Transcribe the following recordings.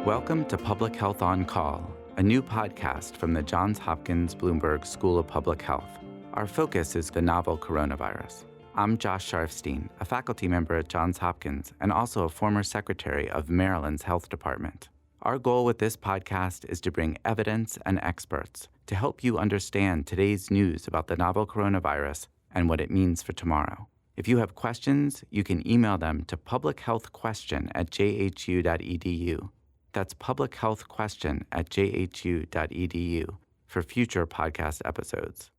Welcome to Public Health on Call, a new podcast from the Johns Hopkins Bloomberg School of Public Health. Our focus is the novel coronavirus. I'm Josh Sharfstein, a faculty member at Johns Hopkins and also a former secretary of Maryland's Health Department. Our goal with this podcast is to bring evidence and experts to help you understand today's news about the novel coronavirus and what it means for tomorrow. If you have questions, you can email them to publichealthquestion@jhu.edu. That's publichealthquestion@jhu.edu for future podcast episodes.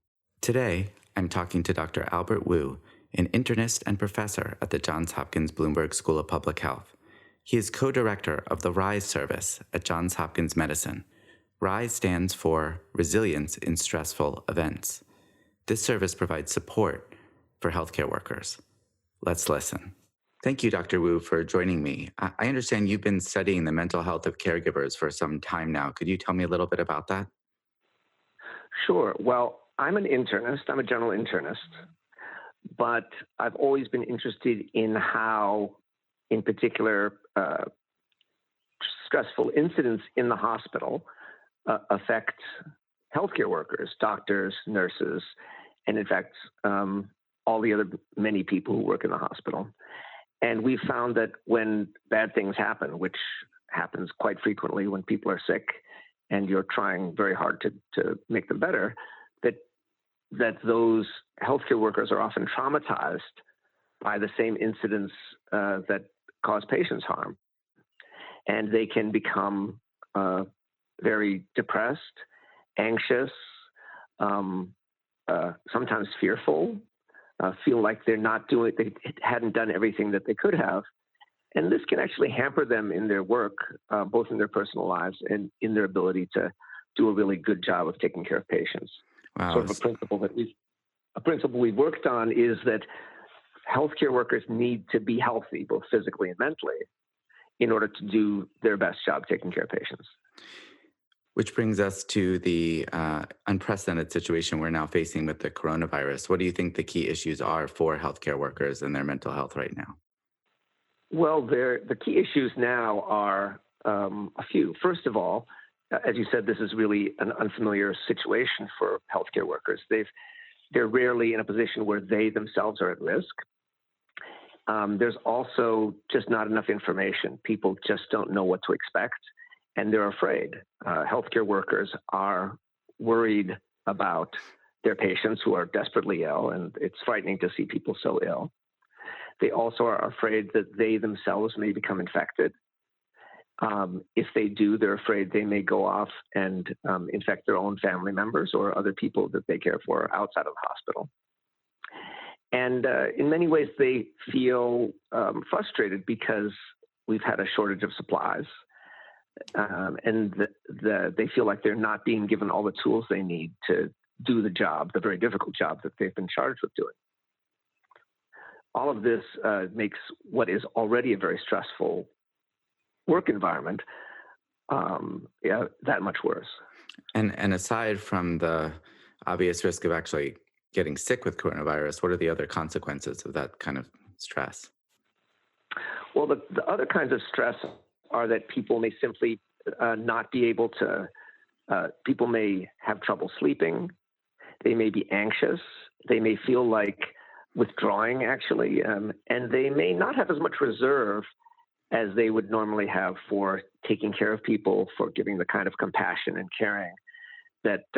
Today, I'm talking to Dr. Albert Wu, an internist and professor at the Johns Hopkins Bloomberg School of Public Health. He is co-director of the RISE service at Johns Hopkins Medicine. RISE stands for Resilience in Stressful Events. This service provides support for healthcare workers. Let's listen. Thank you, Dr. Wu, for joining me. I understand you've been studying the mental health of caregivers for some time now. Could you tell me a little bit about that? Sure. Well, I'm an internist. I'm a general internist. But I've always been interested in how, in particular, stressful incidents in the hospital affect healthcare workers, doctors, nurses, and in fact, all the other many people who work in the hospital. And we found that when bad things happen, which happens quite frequently when people are sick and you're trying very hard to make them better, that those healthcare workers are often traumatized by the same incidents that cause patients harm. And they can become very depressed, anxious, sometimes fearful, feel like they hadn't done everything that they could have. And this can actually hamper them in their work, both in their personal lives and in their ability to do a really good job of taking care of patients. Wow. Sort of a principle we've worked on is that healthcare workers need to be healthy, both physically and mentally, in order to do their best job taking care of patients. Which brings us to the unprecedented situation we're now facing with the coronavirus. What do you think the key issues are for healthcare workers and their mental health right now? Well, the key issues now are a few. First of all, as you said, this is really an unfamiliar situation for healthcare workers. They're rarely in a position where they themselves are at risk. There's also just not enough information. People just don't know what to expect, and they're afraid. Healthcare workers are worried about their patients who are desperately ill, and it's frightening to see people so ill. They also are afraid that they themselves may become infected. If they do, they're afraid they may go off and infect their own family members or other people that they care for outside of the hospital. And in many ways, they feel frustrated because we've had a shortage of supplies. And they feel like they're not being given all the tools they need to do the job, the very difficult job that they've been charged with doing. All of this makes what is already a very stressful work environment that much worse. And aside from the obvious risk of actually getting sick with coronavirus, what are the other consequences of that kind of stress? Well, the other kinds of stress are that people may simply not be able to, people may have trouble sleeping. They may be anxious. They may feel like withdrawing, actually, and they may not have as much reserve as they would normally have for taking care of people, for giving the kind of compassion and caring that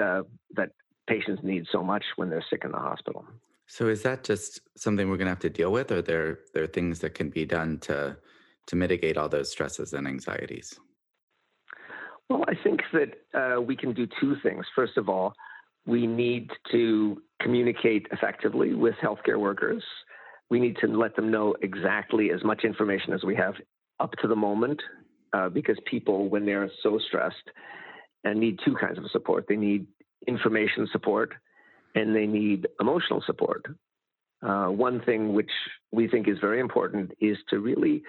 patients need so much when they're sick in the hospital. So is that just something we're going to have to deal with, or there are things that can be done to mitigate all those stresses and anxieties? Well, I think that we can do two things. First of all, we need to communicate effectively with healthcare workers. We need to let them know exactly as much information as we have up to the moment, because people, when they're so stressed, need two kinds of support. They need information support, and they need emotional support. One thing which we think is very important is to really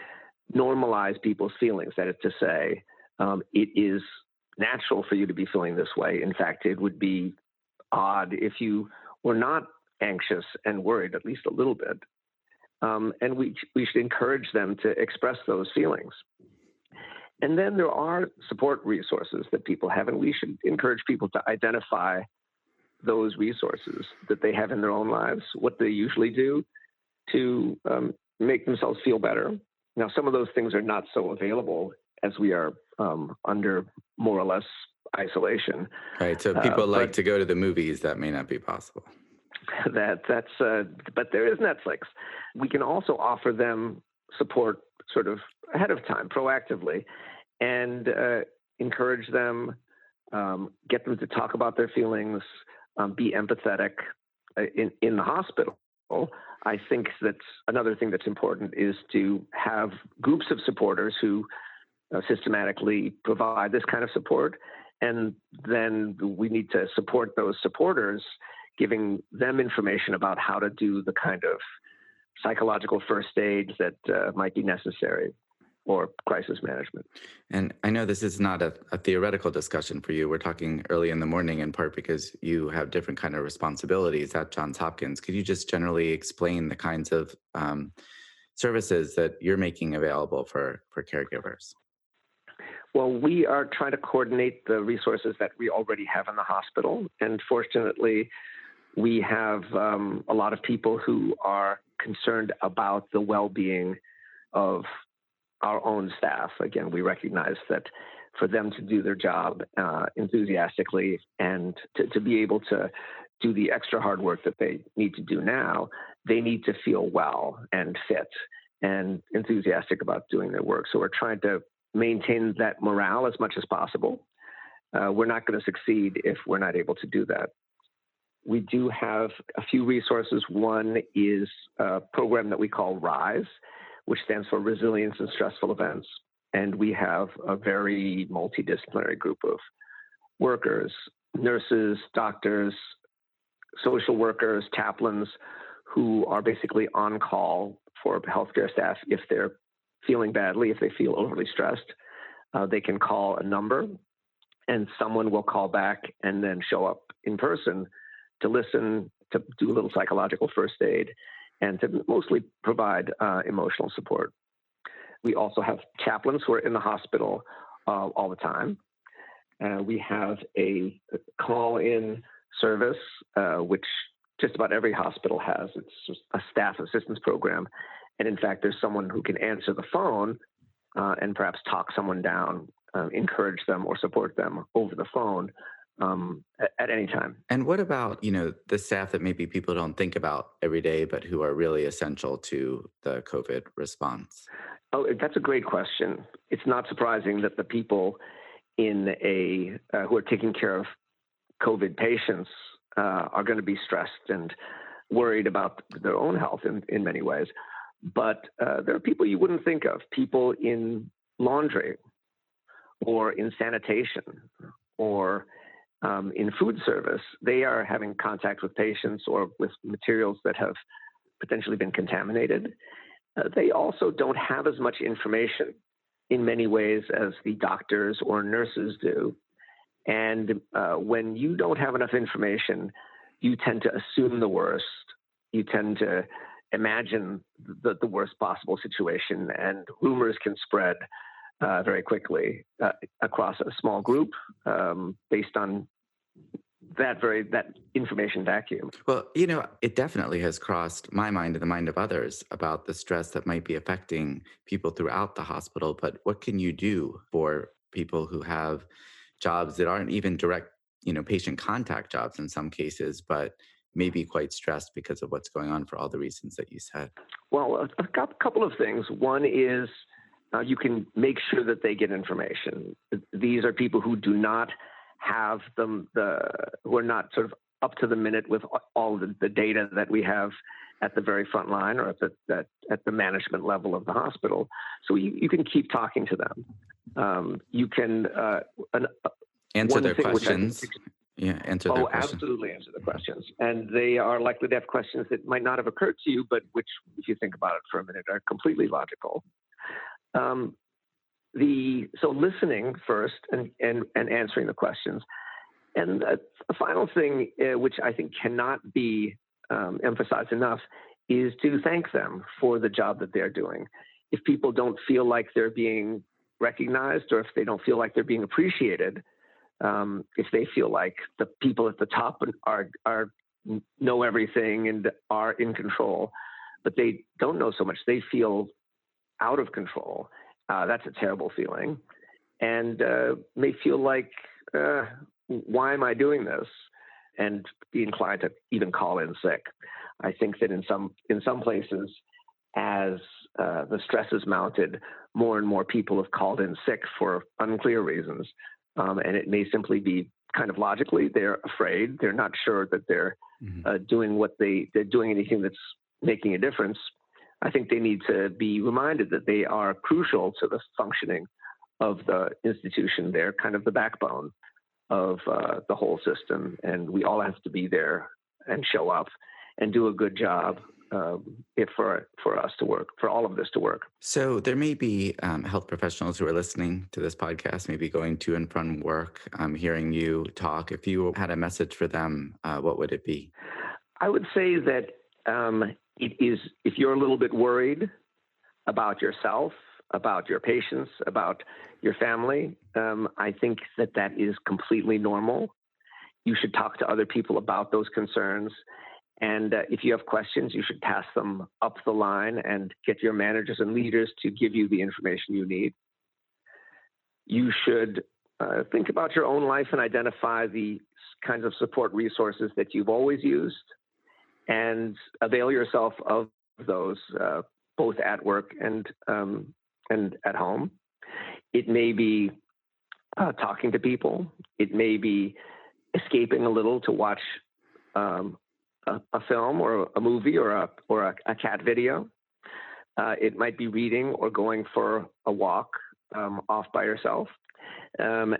normalize people's feelings. That is to say, it is natural for you to be feeling this way. In fact, it would be odd if you were not anxious and worried, at least a little bit. And we should encourage them to express those feelings. And then there are support resources that people have, and we should encourage people to identify those resources that they have in their own lives, what they usually do to make themselves feel better. Now, some of those things are not so available as we are under more or less isolation. Right. So people like to go to the movies. That may not be possible. But there is Netflix. We can also offer them support sort of ahead of time, proactively, and encourage them, get them to talk about their feelings, be empathetic in the hospital. I think that's another thing that's important is to have groups of supporters who systematically provide this kind of support. And then we need to support those supporters, giving them information about how to do the kind of psychological first aid that might be necessary, or crisis management. And I know this is not a theoretical discussion for you. We're talking early in the morning, in part because you have different kind of responsibilities at Johns Hopkins. Could you just generally explain the kinds of services that you're making available for caregivers? Well, we are trying to coordinate the resources that we already have in the hospital. And fortunately, we have a lot of people who are concerned about the well-being of our own staff. Again, we recognize that for them to do their job enthusiastically and to be able to do the extra hard work that they need to do now, they need to feel well and fit and enthusiastic about doing their work. So we're trying to maintain that morale as much as possible. We're not going to succeed if we're not able to do that. We do have a few resources. One is a program that we call RISE, which stands for Resilience in Stressful Events. And we have a very multidisciplinary group of workers, nurses, doctors, social workers, chaplains, who are basically on call for healthcare staff if they're feeling badly, if they feel overly stressed. They can call a number, and someone will call back and then show up in person to listen, to do a little psychological first aid, and to mostly provide emotional support. We also have chaplains who are in the hospital all the time. We have a call-in service, which just about every hospital has. It's just a staff assistance program. And in fact, there's someone who can answer the phone and perhaps talk someone down, encourage them or support them over the phone at any time. And what about, the staff that maybe people don't think about every day, but who are really essential to the COVID response? Oh, that's a great question. It's not surprising that the people who are taking care of COVID patients are going to be stressed and worried about their own health in many ways. But there are people you wouldn't think of, people in laundry or in sanitation or in food service. They are having contact with patients or with materials that have potentially been contaminated. They also don't have as much information in many ways as the doctors or nurses do. And when you don't have enough information, you tend to assume the worst. You tend to imagine the worst possible situation, and rumors can spread very quickly across a small group based on that information vacuum. Well, it definitely has crossed my mind and the mind of others about the stress that might be affecting people throughout the hospital. But what can you do for people who have jobs that aren't even direct, patient contact jobs in some cases, but maybe quite stressed because of what's going on for all the reasons that you said? Well, a couple of things. One is you can make sure that they get information. These are people who do not have who are not sort of up to the minute with all of the data that we have at the very front line or at the management level of the hospital. So you can keep talking to them. You can answer their questions. Answer their questions. Absolutely answer the questions. And they are likely to have questions that might not have occurred to you, but which, if you think about it for a minute, are completely logical. So listening first and answering the questions. And a final thing, which I think cannot be emphasized enough, is to thank them for the job that they're doing. If people don't feel like they're being recognized, or if they don't feel like they're being appreciated, if they feel like the people at the top are know everything and are in control, but they don't know so much. They feel out of control. That's a terrible feeling, and may feel like, why am I doing this? And be inclined to even call in sick. I think that in some places, as the stress is mounted, more and more people have called in sick for unclear reasons. And it may simply be kind of logically, they're afraid. They're not sure that they're doing they're doing anything that's making a difference. I think they need to be reminded that they are crucial to the functioning of the institution. They're kind of the backbone of the whole system, and we all have to be there and show up and do a good job for us to work, for all of this to work. So there may be health professionals who are listening to this podcast, maybe going to and from work, hearing you talk. If you had a message for them, what would it be? I would say that it is, if you're a little bit worried about yourself, about your patients, about your family, I think that is completely normal. You should talk to other people about those concerns. And if you have questions, you should pass them up the line and get your managers and leaders to give you the information you need. You should think about your own life and identify the kinds of support resources that you've always used and avail yourself of those, both at work and at home. It may be talking to people. It may be escaping a little to watch a film or a movie or a cat video. It might be reading or going for a walk off by yourself. And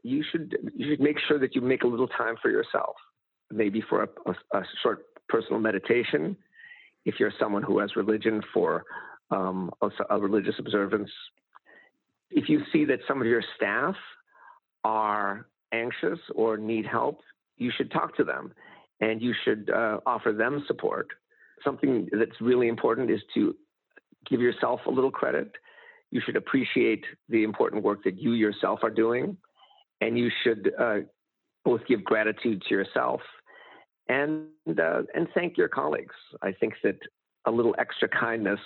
you should make sure that you make a little time for yourself, maybe for a short personal meditation. If you're someone who has religion, for a religious observance. If you see that some of your staff are anxious or need help, you should talk to them and you should offer them support. Something that's really important is to give yourself a little credit. You should appreciate the important work that you yourself are doing, and you should both give gratitude to yourself and thank your colleagues. I think that a little extra kindness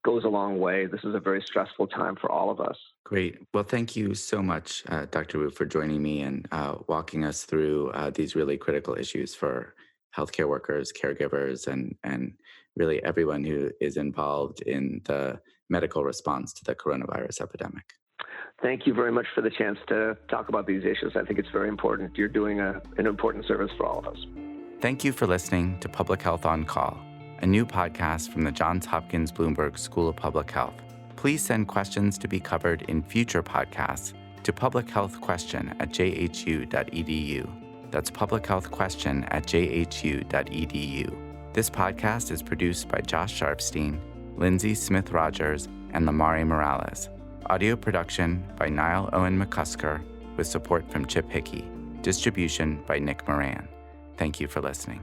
goes a long way. This is a very stressful time for all of us. Great. Well, thank you so much, Dr. Wu, for joining me and walking us through these really critical issues for healthcare workers, caregivers, and really everyone who is involved in the medical response to the coronavirus epidemic. Thank you very much for the chance to talk about these issues. I think it's very important. You're doing an important service for all of us. Thank you for listening to Public Health on Call, a new podcast from the Johns Hopkins Bloomberg School of Public Health. Please send questions to be covered in future podcasts to publichealthquestion@jhu.edu. That's publichealthquestion@jhu.edu. This podcast is produced by Josh Sharfstein, Lindsay Smith-Rogers, and Lamari Morales. Audio production by Niall Owen McCusker with support from Chip Hickey. Distribution by Nick Moran. Thank you for listening.